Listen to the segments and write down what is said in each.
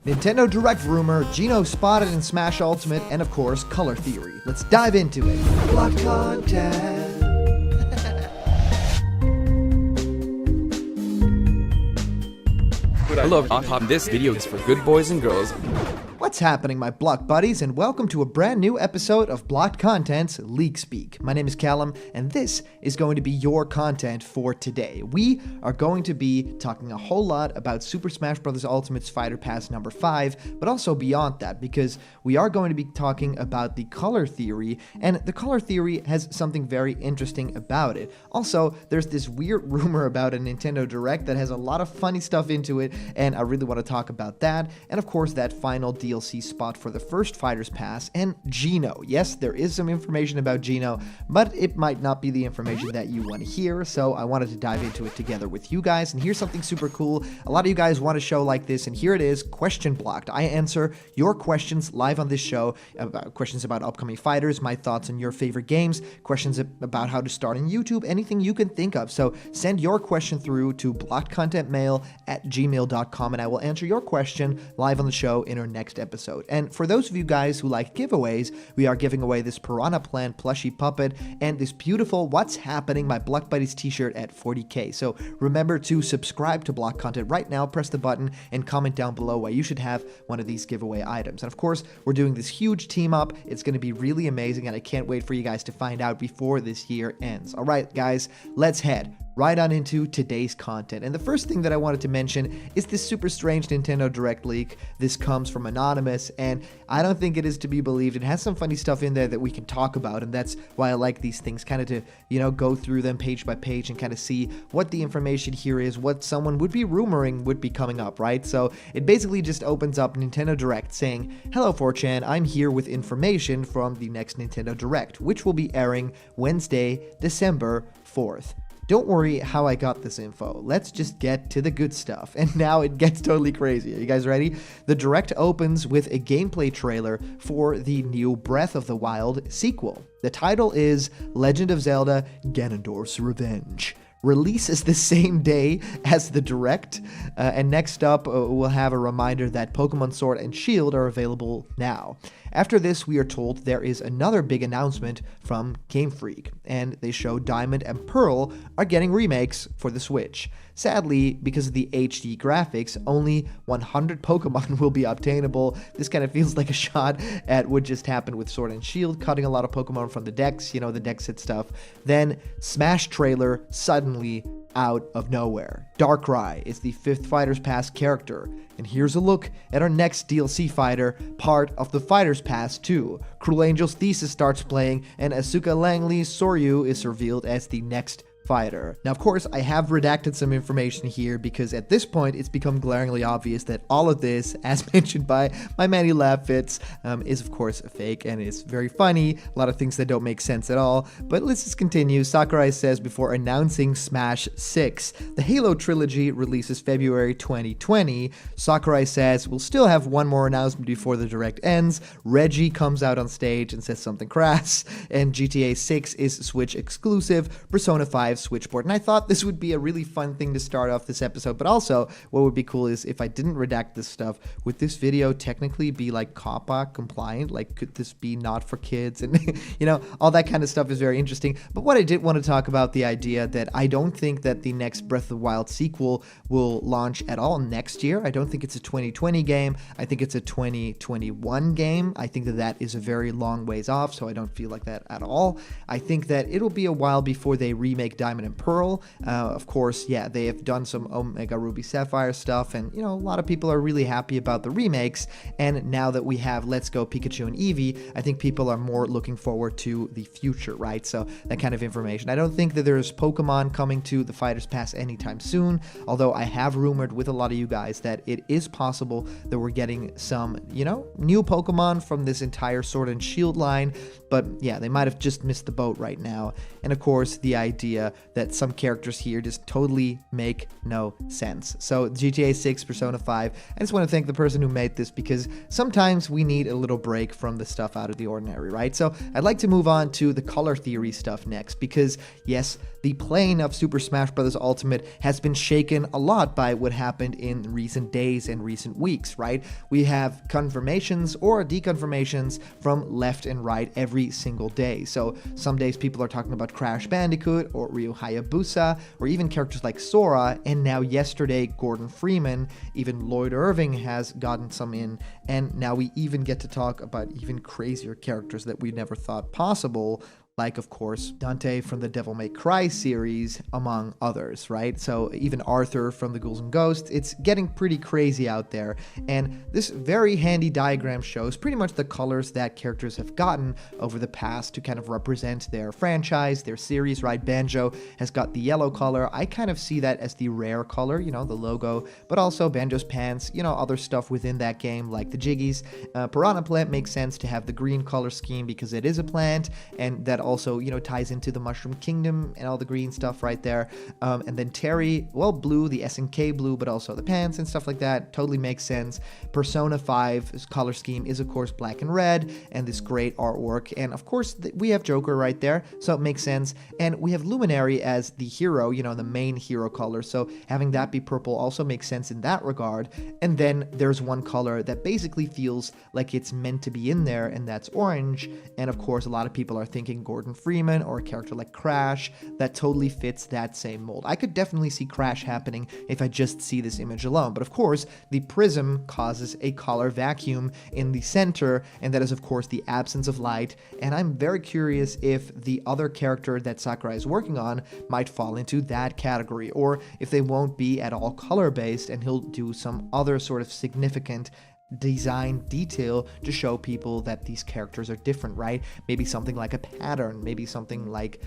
Nintendo Direct rumor, Gino spotted in Smash Ultimate, and of course, color theory. Let's dive into it. Blocked content. Hello, this video is for good boys and girls. What's happening, my Block buddies, and welcome to a brand new episode of Blocked Content's Leak Speak. My name is Callum, and this is going to be your content for today. We are going to be talking a whole lot about Super Smash Bros. Ultimate's Fighter Pass number 5, but also beyond that, because we are going to be talking about the color theory, and the color theory has something very interesting about it. Also, there's this weird rumor about a Nintendo Direct that has a lot of funny stuff into it, and I really want to talk about that, and of course that final DLC spot for the first Fighters Pass, and Gino. Yes, there is some information about Gino, but it might not be the information that you want to hear, so I wanted to dive into it together with you guys. And here's something super cool. A lot of you guys want a show like this, and here it is, Question Blocked. I answer your questions live on this show, about questions about upcoming fighters, my thoughts on your favorite games, questions about how to start on YouTube, anything you can think of. So send your question through to blockedcontentmail@gmail.com, and I will answer your question live on the show in our next episode. And for those of you guys who like giveaways, we are giving away this Piranha Plant plushie puppet and this beautiful What's Happening My Block Buddies t-shirt at 40k. So remember to subscribe to Block Content right now, press the button, and comment down below why you should have one of these giveaway items. And of course, we're doing this huge team up. It's going to be really amazing, and I can't wait for you guys to find out before this year ends. All right, guys, let's head right on into today's content. And the first thing that I wanted to mention is this super strange Nintendo Direct leak. This comes from Anonymous, and I don't think it is to be believed. It has some funny stuff in there that we can talk about, and that's why I like these things, kind of to, go through them page by page and kind of see what the information here is, what someone would be rumoring would be coming up, right? So it basically just opens up Nintendo Direct saying, "Hello 4chan, I'm here with information from the next Nintendo Direct, which will be airing Wednesday, December 4th. Don't worry how I got this info. Let's just get to the good stuff." And now it gets totally crazy. Are you guys ready? The Direct opens with a gameplay trailer for the new Breath of the Wild sequel. The title is Legend of Zelda: Ganondorf's Revenge. Releases the same day as the Direct, and next up we'll have a reminder that Pokemon Sword and Shield are available now. After this, we are told there is another big announcement from Game Freak, and they show Diamond and Pearl are getting remakes for the Switch. Sadly, because of the HD graphics, only 100 Pokemon will be obtainable. This kind of feels like a shot at what just happened with Sword and Shield, cutting a lot of Pokemon from the decks, the dex hit stuff. Then, Smash trailer suddenly out of nowhere. Darkrai is the 5th Fighters Pass character, and here's a look at our next DLC fighter, part of the Fighters Pass 2. Cruel Angel's Thesis starts playing, and Asuka Langley's Soryu is revealed as the next fighter. Now, of course, I have redacted some information here because at this point it's become glaringly obvious that all of this, as mentioned by my Manny Labfits, is of course a fake, and it's very funny. A lot of things that don't make sense at all. But let's just continue. Sakurai says before announcing Smash 6, the Halo trilogy releases February 2020. Sakurai says we'll still have one more announcement before the Direct ends. Reggie comes out on stage and says something crass, and GTA 6 is Switch exclusive. Persona 5 Switchboard. And I thought this would be a really fun thing to start off this episode, but also what would be cool is if I didn't redact this stuff, would this video technically be like COPPA compliant? Like, could this be not for kids? And all that kind of stuff is very interesting. But what I did want to talk about, the idea that I don't think that the next Breath of the Wild sequel will launch at all next year. I don't think it's a 2020 game. I think it's a 2021 game. I think that is a very long ways off, so I don't feel like that at all. I think that it'll be a while before they remake Diamond and Pearl. Of course, yeah, they have done some Omega Ruby Sapphire stuff, and a lot of people are really happy about the remakes. And now that we have Let's Go Pikachu and Eevee, I think people are more looking forward to the future, right? So that kind of information. I don't think that there's Pokemon coming to the Fighters Pass anytime soon, although I have rumored with a lot of you guys that it is possible that we're getting some, new Pokemon from this entire Sword and Shield line. But yeah, they might have just missed the boat right now. And of course, the idea that some characters here just totally make no sense. So GTA 6, Persona 5, I just want to thank the person who made this, because sometimes we need a little break from the stuff out of the ordinary, right? So I'd like to move on to the color theory stuff next, because yes, the plane of Super Smash Bros. Ultimate has been shaken a lot by what happened in recent days and recent weeks, right? We have confirmations or deconfirmations from left and right every single day. So some days people are talking about Crash Bandicoot or Ryu Hayabusa, or even characters like Sora, and now yesterday Gordon Freeman, even Lloyd Irving has gotten some in, and now we even get to talk about even crazier characters that we never thought possible, like, of course, Dante from the Devil May Cry series, among others, right? So even Arthur from the Ghouls and Ghosts. It's getting pretty crazy out there, and this very handy diagram shows pretty much the colors that characters have gotten over the past to kind of represent their franchise, their series, right? Banjo has got the yellow color. I kind of see that as the rare color, you know, the logo, but also Banjo's pants, you know, other stuff within that game, like the Jiggies. Piranha Plant makes sense to have the green color scheme because it is a plant, and that also, you know, ties into the Mushroom Kingdom and all the green stuff right there. And then Terry, well, blue, the SNK blue, but also the pants and stuff like that. Totally makes sense. Persona 5's color scheme is, of course, black and red, and this great artwork. And of course, we have Joker right there, so it makes sense. And we have Luminary as the hero, you know, the main hero color. So having that be purple also makes sense in that regard. And then there's one color that basically feels like it's meant to be in there, and that's orange. And of course, a lot of people are thinking Gordon Freeman or a character like Crash that totally fits that same mold. I could definitely see Crash happening if I just see this image alone, but of course the prism causes a color vacuum in the center, and that is of course the absence of light, and I'm very curious if the other character that Sakurai is working on might fall into that category, or if they won't be at all color based and he'll do some other sort of significant design detail to show people that these characters are different, right? Maybe something like a pattern, maybe something like,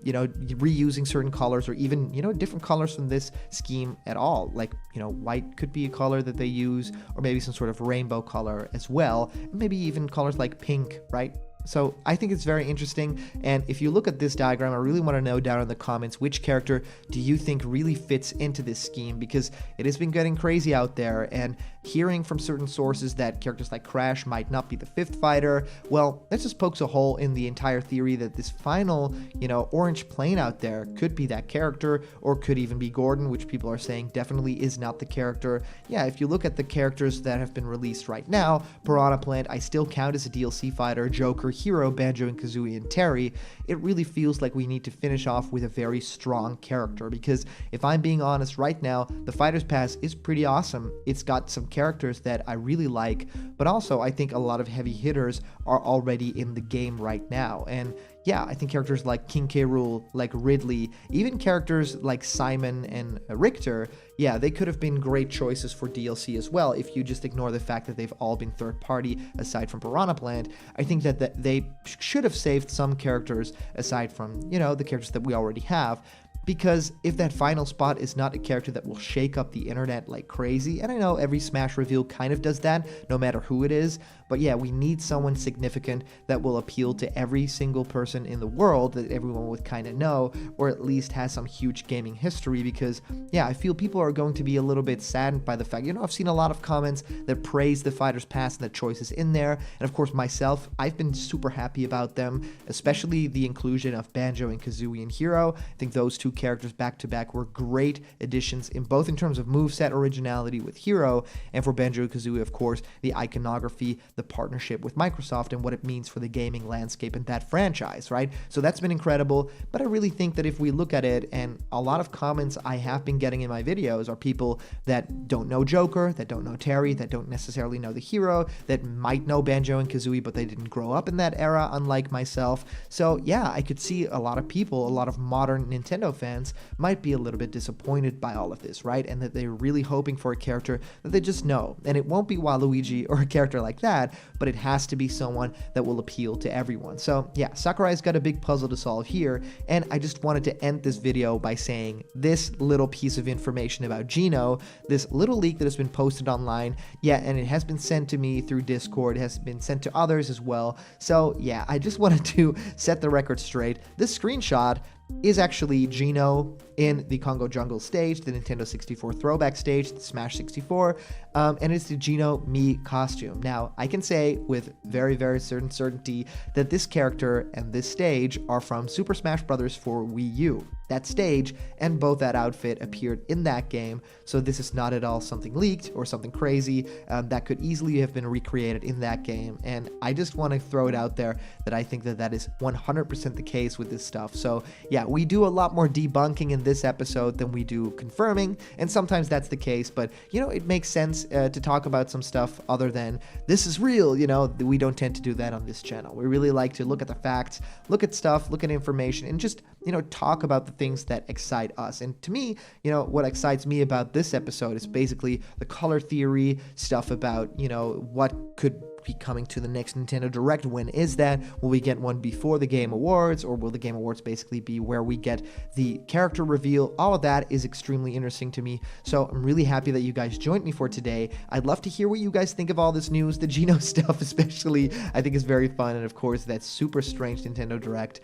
you know, reusing certain colors, or even, you know, different colors from this scheme at all. Like, you know, white could be a color that they use, or maybe some sort of rainbow color as well. Maybe even colors like pink, right? So I think it's very interesting, and if you look at this diagram, I really want to know down in the comments which character do you think really fits into this scheme, because it has been getting crazy out there, and hearing from certain sources that characters like Crash might not be the fifth fighter, well, that just pokes a hole in the entire theory that this final, you know, orange plane out there could be that character, or could even be Gordon, which people are saying definitely is not the character. Yeah, if you look at the characters that have been released right now, Piranha Plant, I still count as a DLC fighter, Joker, Hero, Banjo and Kazooie, and Terry. It really feels like we need to finish off with a very strong character, because if I'm being honest right now, the Fighter's Pass is pretty awesome. It's got some characters that I really like, but also I think a lot of heavy hitters are already in the game right now. And yeah, I think characters like King K. Rool, like Ridley, even characters like Simon and Richter, yeah, they could have been great choices for DLC as well, if you just ignore the fact that they've all been third party aside from Piranha Plant. I think that they should have saved some characters aside from, you know, the characters that we already have, because if that final spot is not a character that will shake up the internet like crazy, and I know every Smash reveal kind of does that, no matter who it is, but yeah, we need someone significant that will appeal to every single person in the world, that everyone would kind of know, or at least has some huge gaming history, because yeah, I feel people are going to be a little bit saddened by the fact, you know, I've seen a lot of comments that praise the Fighter's Pass and the choices in there, and of course myself, I've been super happy about them, especially the inclusion of Banjo and Kazooie and Hero. I think those two characters back to back were great additions, in both in terms of moveset originality with Hero, and for Banjo and Kazooie, of course, the iconography, the partnership with Microsoft, and what it means for the gaming landscape and that franchise, right? So that's been incredible, but I really think that if we look at it, and a lot of comments I have been getting in my videos are people that don't know Joker, that don't know Terry, that don't necessarily know the Hero, that might know Banjo and Kazooie, but they didn't grow up in that era, unlike myself. So yeah, I could see a lot of people, a lot of modern Nintendo fans might be a little bit disappointed by all of this, right? And that they're really hoping for a character that they just know. And it won't be Waluigi or a character like that, but it has to be someone that will appeal to everyone. So yeah, Sakurai's got a big puzzle to solve here, and I just wanted to end this video by saying this little piece of information about Gino, this little leak that has been posted online, yeah, and it has been sent to me through Discord, it has been sent to others as well. So yeah, I just wanted to set the record straight. This screenshot is actually Gino in the Congo Jungle stage, the Nintendo 64 throwback stage, the Smash 64, and it's the Gino Mii costume. Now, I can say with very, very certain certainty that this character and this stage are from Super Smash Bros. For Wii U. That stage and both that outfit appeared in that game, so this is not at all something leaked or something crazy. That could easily have been recreated in that game, and I just want to throw it out there that I think that that is 100% the case with this stuff. So yeah, we do a lot more debunking in this episode than we do confirming, and sometimes that's the case, but you know, it makes sense to talk about some stuff other than this is real. You know, we don't tend to do that on this channel. We really like to look at the facts, look at stuff, look at information, and just, you know, talk about the things that excite us. And to me, you know, what excites me about this episode is basically the color theory stuff about, you know, what could be coming to the next Nintendo Direct. When is that? Will we get one before the Game Awards, or will the Game Awards basically be where we get the character reveal? All of that is extremely interesting to me, so I'm really happy that you guys joined me for today. I'd love to hear what you guys think of all this news. The Geno stuff especially, I think is very fun, and of course that super strange Nintendo Direct.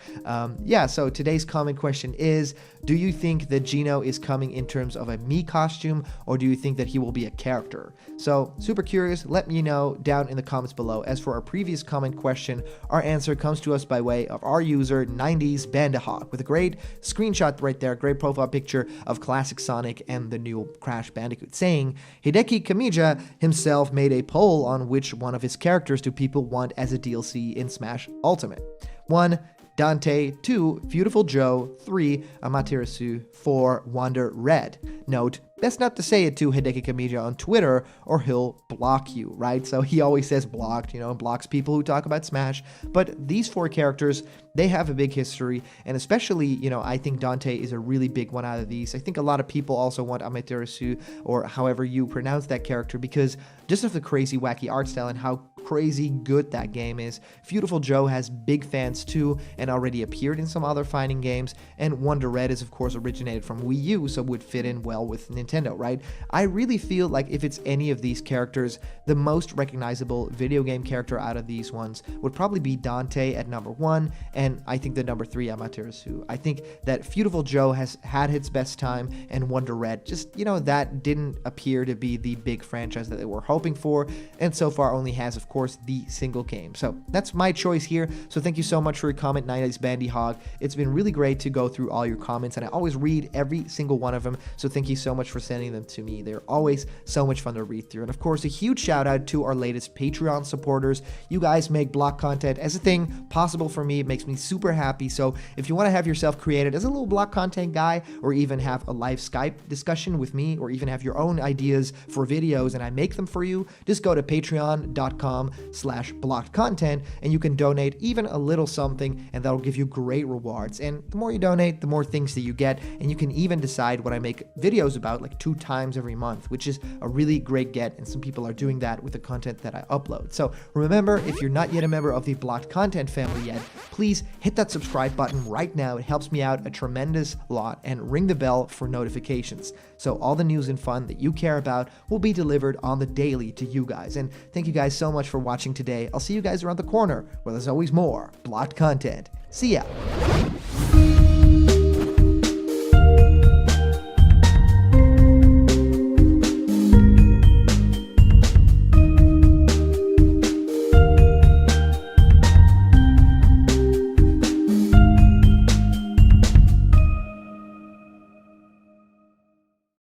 Yeah, so today's comment question is, do you think that Geno is coming in terms of a Mii costume, or do you think that he will be a character? So super curious, let me know down in the comments below. As for our previous comment question, our answer comes to us by way of our user 90s Bandahawk, with a great screenshot right there, great profile picture of classic Sonic and the new Crash Bandicoot, saying Hideki Kamiya himself made a poll on which one of his characters do people want as a DLC in Smash Ultimate. 1. Dante, 2. Beautiful Joe, 3. Amaterasu, 4. Wonder Red. Note, best not to say it to Hideki Kamiya on Twitter or he'll block you, right? So he always says blocked, you know, blocks people who talk about Smash. But these 4 characters, they have a big history, and especially, you know, I think Dante is a really big one out of these. I think a lot of people also want Amaterasu, or however you pronounce that character, because just of the crazy, wacky art style and how crazy good that game is. Beautiful Joe has big fans too, and already appeared in some other fighting games, and Wonder Red is of course originated from Wii U, so would fit in well with Nintendo, right? I really feel like if it's any of these characters, the most recognizable video game character out of these ones would probably be Dante at number 1, and I think the number 3, Amaterasu. I think that Beautiful Joe has had its best time, and Wonder Red, just, you know, that didn't appear to be the big franchise that they were hoping for, and so far only has, of course, the single game. So that's my choice here. So thank you so much for your comment, 90s Bandy Hog. It's been really great to go through all your comments, and I always read every single one of them. So thank you so much for sending them to me. They're always so much fun to read through. And of course, a huge shout out to our latest Patreon supporters. You guys make block content as a thing possible for me. It makes me super happy. So if you want to have yourself created as a little block content guy, or even have a live Skype discussion with me, or even have your own ideas for videos and I make them for you, just go to patreon.com/blockedcontent and you can donate even a little something, and that'll give you great rewards. And the more you donate, the more things that you get, and you can even decide what I make videos about like 2 times every month, which is a really great get, and some people are doing that with the content that I upload. So remember, if you're not yet a member of the Blocked Content family yet, please hit that subscribe button right now. It helps me out a tremendous lot, and ring the bell for notifications, so all the news and fun that you care about will be delivered on the daily to you guys. And thank you guys so much for watching today. I'll see you guys around the corner, where there's always more Blocked Content. See ya!